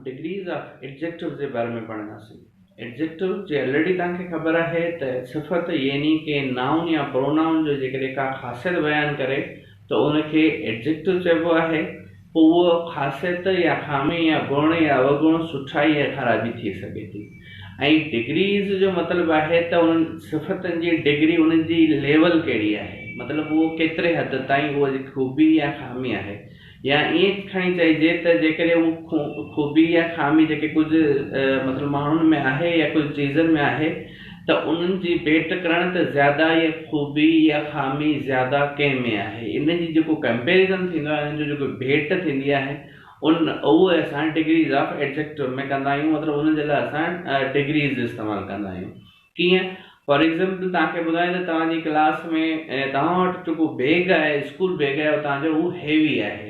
Degrees of adjective जे बारे में पढ़ंदासीं। एडजेक्टिव जे ऑलरेडी तव्हांखे ख़बर आहे त सिफ़त यानी कि नाउन या प्रोनाउन जो जेकॾहिं का ख़ासियत बयानु करे त उनखे एडजेक्टिव चइबो आहे। पोइ उहो ख़ासियत या खामी या गुण या अवगुण सुठाई या ख़राबी थी सघे थी। ऐं डिग्रीज़ जो मतिलबु आहे त उन्हनि सिफ़तनि जी डिग्री उन्हनि जी लेवल कहिड़ी आहे, मतिलबु उहो केतिरे हद ताईं उहा खूबी या खामी आहे। या ईअं खणी चइजे त जेकॾहिं उहो खूबी या खामी जेके कुझु मतिलबु माण्हुनि में आहे या कुझु चीज़नि में आहे त उन्हनि जी भेट करण त ज़्यादा या खूबी या खामी ज़्यादा कंहिं में आहे, इन जी जेको कंपेरिज़न थींदो आहे, इन जो जेको भेट थींदी आहे उहे असां डिग्रीज़ ऑफ एडजेक्टिव में कंदा आहियूं। मतिलबु उन जे लाइ असां डिग्रीज़ इस्तेमालु कंदा आहियूं। कीअं? फॉर एग्ज़ाम्पल तव्हांखे ॿुधायां त तव्हांजी क्लास में तव्हां वटि जेको बैग आहे, स्कूल बैग आहे, तव्हांजो उहो हैवी आहे,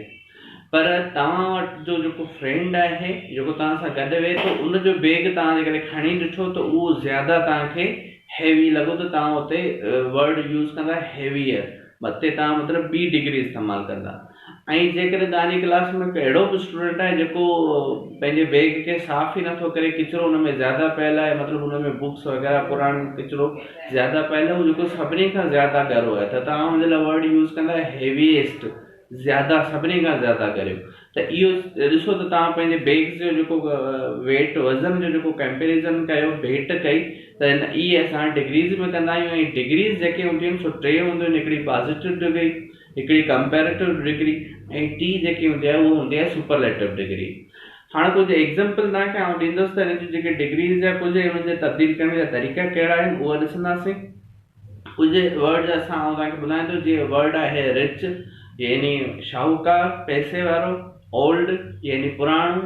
पर तव्हां वटि जो जेको फ्रेंड आहे जेको तव्हां सां गॾु वेहे थो उनजो बैग तव्हां जेकॾहिं खणी ॾिठो त उहो ज़्यादा तव्हांखे हैवी लॻो त तव्हां उते वर्ड यूज़ कंदा हैवियर, मथे तव्हां मतिलबु ॿी डिग्री इस्तेमालु कंदा। ऐं जेकॾहिं तव्हांजी क्लास में अहिड़ो बि स्टूडेंट आहे जेको पंहिंजे बैग खे साफ़ ई नथो करे, किचिरो हुन में ज़्यादा पियल आहे, मतिलबु हुन में बुक्स वग़ैरह पुराणो किचिरो ज़्यादा पियल आहे, उहो जेको सभिनी खां ज़्यादा ॻरो आहे त तव्हां हुन लाइ वर्ड यूज़ कंदा हैवीएस्ट, ज़्यादा सभिनी खां ज़्यादा करियो। त इहो ॾिसो त तव्हां पंहिंजे बैग जो जेको वेट वज़न जो जेको कंपेरिज़न कयो, भेट कई, त इहे असां डिग्रीज़ में कंदा आहियूं। ऐं डिग्रीज़ जेके हूंदियूं आहिनि सो टे हूंदियूं आहिनि, हिकिड़ी पॉज़िटिव डिग्री, हिकिड़ी कंपेरेटिव डिग्री, ऐं टी जेकी हूंदी आहे उहा हूंदी आहे सुपरलेटिव डिग्री। हाणे कुझु एग्ज़ाम्पल तव्हांखे आउं ॾींदुसि त हिन जी जेके डिग्रीज़ या कुझु हुनजे तब्दील करण जा तरीक़ा कहिड़ा आहिनि उहा ॾिसंदासीं। कुझु वर्ड असां आउं तव्हांखे ॿुधायां थो, जीअं वर्ड आहे रिच यानी शाहूकार पैसे वारो, ओल्ड यानी पुराणो,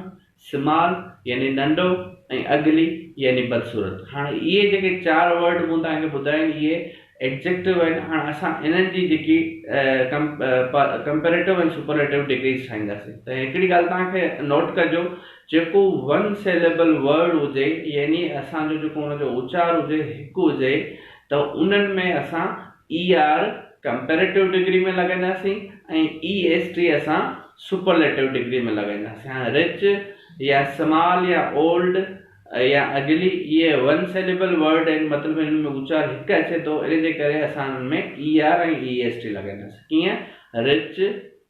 स्मॉल यानी नंढो, ऐं अगली यानी बदसूरत। हाणे इहे जेके चार वर्ड मूं तव्हांखे ॿुधाया आहिनि इहे एडजेक्टिव आहिनि। हाणे असां इन्हनि जी जेकी कंपेरेटिव ऐं सुपरलेटिव डिग्रीज़ ठाहींदासीं। त हिकिड़ी ॻाल्हि तव्हांखे नोट कजो, जेको वन सेलेबल वर्ड हुजे यानी असांजो जेको हुनजो उचार हुजे हिकु हुजे त उन्हनि में असां ER कंपेरेटिव डिग्री में लॻाईंदासीं ऐं EST असां सुपरलेटिव डिग्री में लॻाईंदासीं। हाणे रिच या स्मॉल या ओल्ड या अगली इहे वन सेलेबल वर्ड आहिनि, मतिलबु हिन में उचार हिकु अचे थो, इन जे करे असां हिन में ER ऐं EST लॻाईंदासीं। कीअं? रिच,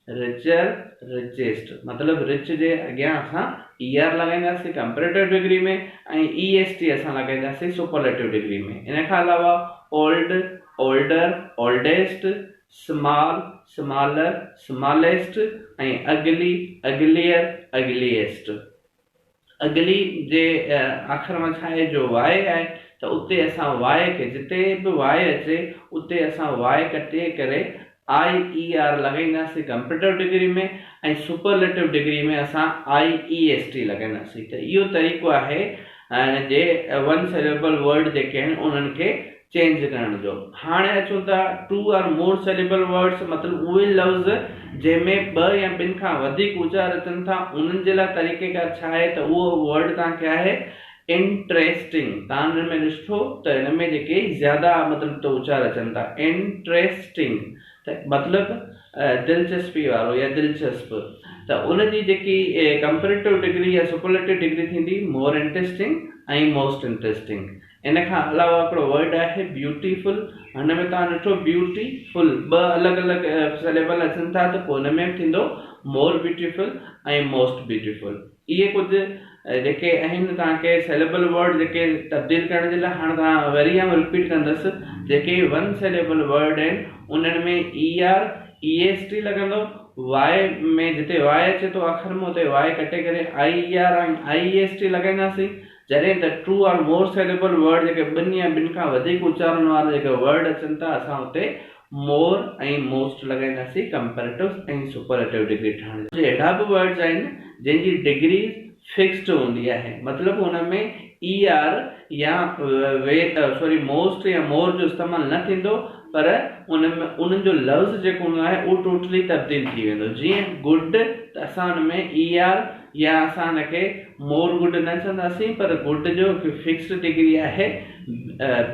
रिचर, रिचेस्ट, मतिलबु रिच जे अॻियां असां ER लॻाईंदासीं कंपेरेटिव डिग्री में ऐं EST असां लॻाईंदासीं सुपरलेटिव डिग्री में। इन खां अलावा old, older, oldest, small, smaller, smallest, ऐं अगली, अगलियर, अगलीएस्ट। अगली जे आख़िर में छा आहे, जो वाय आहे, त उते असां वाय खे, जिते बि वाय अचे उते असां वाय कटे करे IER लॻाईंदासीं कंपेरेटिव डिग्री में ऐं सुपरलेटिव डिग्री में असां IEST लॻाईंदासीं। त इहो तरीक़ो आहे जे वन सेलेबल वर्ड जेके आहिनि उन्हनि खे चेंज करण जो। हाणे अचूं था टू और मोर सेलेबल वर्ड्स, मतिलबु उहे लफ़्ज़ जंहिंमें ॿ या ॿिनि खां वधीक उचार अचनि था, उन्हनि जे लाइ तरीक़ेकार छा आहे त उहो वर्ड तव्हांखे आहे इंट्रेस्टिंग। तव्हां हिन में ॾिसो त हिन में जेके ज़्यादा मतिलबु त उचार अचनि था, इंट्रेस्टिंग त मतिलबु दिलचस्पी वारो या दिलचस्प। त उनजी जेकी कंपेरेटिव डिग्री या सुपरलेटिव डिग्री थींदी मोर इंट्रेस्टिंग ऐं मोस्ट इंट्रेस्टिंग। इन खां अलावा हिकिड़ो वर्ड आहे ब्यूटीफुल, हिन में तव्हां ॾिठो ब्यूटीफुल ॿ अलॻि अलॻि सेलेबल अचनि था, त पोइ हिन में थींदो मोर ब्यूटीफुल ऐं मोस्ट ब्यूटीफुल। इहे कुझु जेके आहिनि तव्हांखे सेलेबल वर्ड जेके तब्दील करण जे लाइ। हाणे तव्हां वरी आउं रिपीट कंदुसि, जेके वन सेलेबल वर्ड आहिनि उन्हनि में ER EST लॻंदो, वाय में जिते वाय अचे थो आख़िर में उते वाय कटे करे IER ऐं IEST लॻाईंदासीं। जॾहिं त ट्रू और मोर सेलेबल वर्ड जेके ॿिनि या ॿिनि खां वधीक उचारण वारा जेके वर्ड अचनि था असां उते मोर ऐं मोस्ट लॻाईंदासीं कंपेरेटिव ऐं सुपरलेटिव डिग्री ठाहिण। अहिड़ा बि वर्ड्स आहिनि जंहिंजी डिग्री फिक्स्ड हूंदी आहे, मतिलबु हुन में ER या मोस्ट या मोर जो इस्तेमालु न थींदो, पर उनमें उन्हनि जो लफ़्ज़ जेको हूंदो आहे उहो टोटली तब्दील थी वेंदो। जीअं गुड त असां हुन में ER या असां हिनखे मोर गुड न चवंदासीं, पर गुड जो फिक्स्ड डिग्री आहे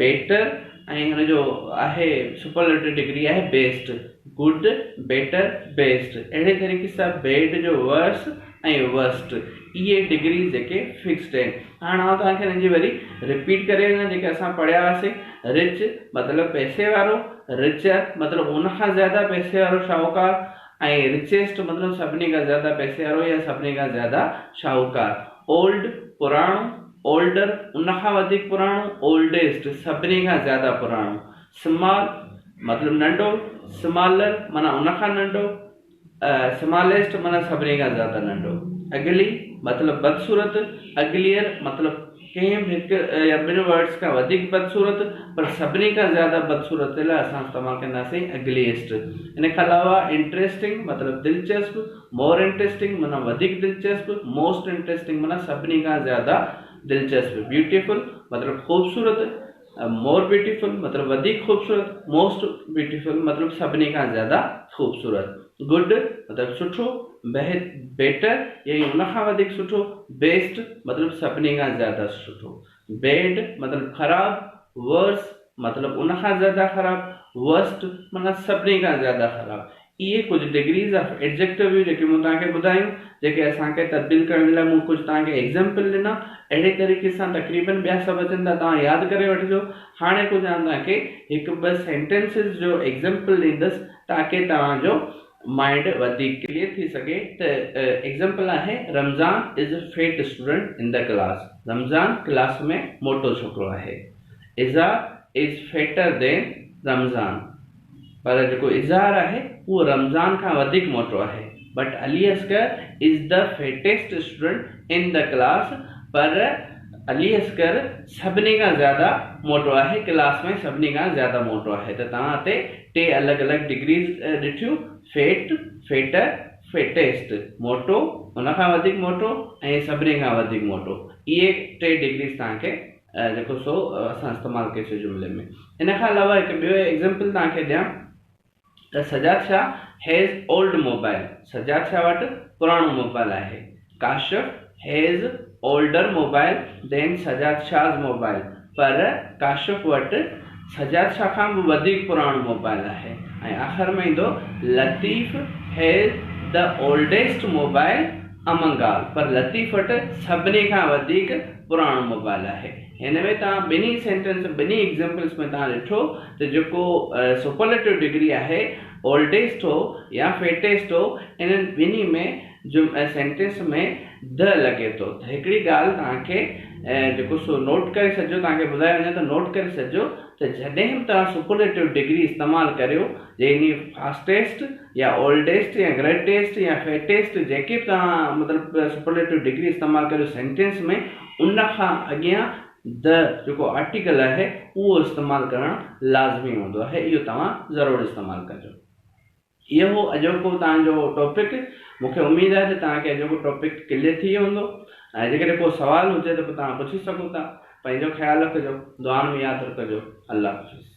बेटर ऐं हुनजो आहे सुपरलेटिव डिग्री आहे बेस्ट। Good, better, best. अहिड़े तरीक़े सां बेड जो वर्स ऐं वर्स्ट ये डिग्री जेके फिक्स्ड है। हाणे आउं तव्हांखे हिनजी वरी रिपीट करे वञा जेके असां पढ़िया हुआसीं। रिच मतलब पैसे वारो, रिचर मतलब उनखां ज्यादा पैसे वारो शाहूकार, ऐं रिचेस्ट मतलब सभिनी खां ज्यादा पैसे वारो या सभिनी खां ज्यादा शाहूकार। ओल्ड पुराणो, ओल्डर उनखां वधीक पुराणो, ओल्डेस्ट सभिनी खां ज्यादा पुराणो। स्मॉल मतलब नंढो, स्मॉलर माना उनखां नंढो, स्मॉलेस्ट माना सभिनी खां ज्यादा नंढो। अगली मतलब बदसूरत, अगलियर मतलब कंहिं बि हिकु या ॿिनि वर्ड्स खां वधीक बदसूरत पर सभिनी खां ज्यादा बदसूरत लाइ असां इस्तेमालु कंदासीं अगलीस्ट। इन खां अलावा इंटरेस्टिंग मतलब दिलचस्प, मोर इंटरेस्टिंग माना वधीक दिलचस्प, मोस्ट इंटरेस्टिंग माना सभिनी खां ज्यादा दिलचस्प। ब्यूटीफुल मतलब खूबसूरत, मोर ब्यूटीफुल मतलब वधीक खूबसूरत, मोस्ट ब्यूटीफुल मतलब सभिनी खां ज्यादा खूबसूरत। गुड मतलब सुठो, बेटर या उनखां वधीक सुठो, बेस्ट मतलब सभिनी खां ज्यादा सुठो। बैड मतलब खराब, वर्स मतलब उनखां ज्यादा खराब, वर्स्ट मतलब सभिनी खां ज्यादा खराब। ये कुछ डिग्रीज ऑफ एडजेक्टिव हुई जेके मूं तव्हांखे ॿुधायूं, जेके असांखे तब्दील करण लाइ मूं कुछ तव्हांखे एग्जाम्पल ॾिना। अहिड़े तरीक़े सां तक़रीबन ॿिया सभु अचनि था, तव्हां यादि करे वठिजो। हाणे कुझु तव्हांखे हिकु ॿ सेंटेंसिस जो एग्जाम्पल ॾींदुसि ताकी तव्हांजो माइंड वधीक क्लियर थी सके। त एग्जाम्पल आहे, Ramzan is a fat student in the class. Ramzan class में मोटो छोकिरो आहे। Izar is fatter than Ramzan, पर जेको इज़ार आहे उहो रमज़ान खां वधीक मोटो आहे। But Ali Asgar is the fattest student in the class, पर अली असगर सभिनी खां ज्यादा मोटो आहे, क्लास में सभिनी खां ज्यादा मोटो आहे। त तव्हां हिते टे अलॻि अलॻि डिग्रीज ॾिठियूं, फेट, फेटर, फेटेस्ट, मोटो, उनखां वधीक मोटो ऐं सभिनी खां वधीक मोटो। इहे टे डिग्रीज तव्हांखे जेको सो असां इस्तेमालु कयोसीं जुमिले में। इन खां अलावा हिकु ॿियो एग्जाम्पल तव्हांखे ॾियां त Sajjad Shah has old mobile. Sajjad Shah वटि पुराणो मोबाइल आहे। Kashif has older mobile than Sajjad Shah mobile, पर काशिफ वटि सजाद शाह खां बि वधीक पुराणो मोबाइल आहे। ऐं आख़िर में ईंदो Latif has the oldest mobile among all, पर लतीफ़ वटि सभिनी खां वधीक पुराणो मोबाइल आहे। हिन में तव्हां ॿिन्ही सेंटेंस, ॿिन्ही एग्जाम्पल्स में तव्हां ॾिठो त जेको सुपरलेटिव डिग्री आहे ओल्डेस्ट हो या फेटेस्ट हो, इन्हनि ॿिन्ही में जो सेंटेंस में द लॻे थो। त हिकिड़ी ॻाल्हि तव्हांखे जेको सो नोट करे छॾिजो, तव्हांखे ॿुधायो वञे त नोट करे छॾिजो त जॾहिं बि तव्हां सुपरलेटिव डिग्री इस्तेमालु करियो, जंहिं फास्टेस्ट या ओल्डेस्ट या ग्रेटेस्ट या फेटेस्ट जेके बि तव्हां मतिलबु सुपरलेटिव डिग्री इस्तेमालु करियो सेंटेंस में, उनखां अॻियां द जेको आर्टिकल आहे उहो इस्तेमालु करणु लाज़मी हूंदो आहे। इहो तव्हां ज़रूरु इस्तेमालु कजो। इहो हो अॼोको तव्हांजो टॉपिक। मूंखे उमेद आहे त तव्हांखे अॼोको टॉपिक क्लियर थी वियो हूंदो। ऐं जेकॾहिं को सुवाल हुजे त पोइ तव्हां पुछी सघो था। पंहिंजो ख्यालु रखिजो, दुआ में यादि रखिजो। अल्लाह हाफ़िज़।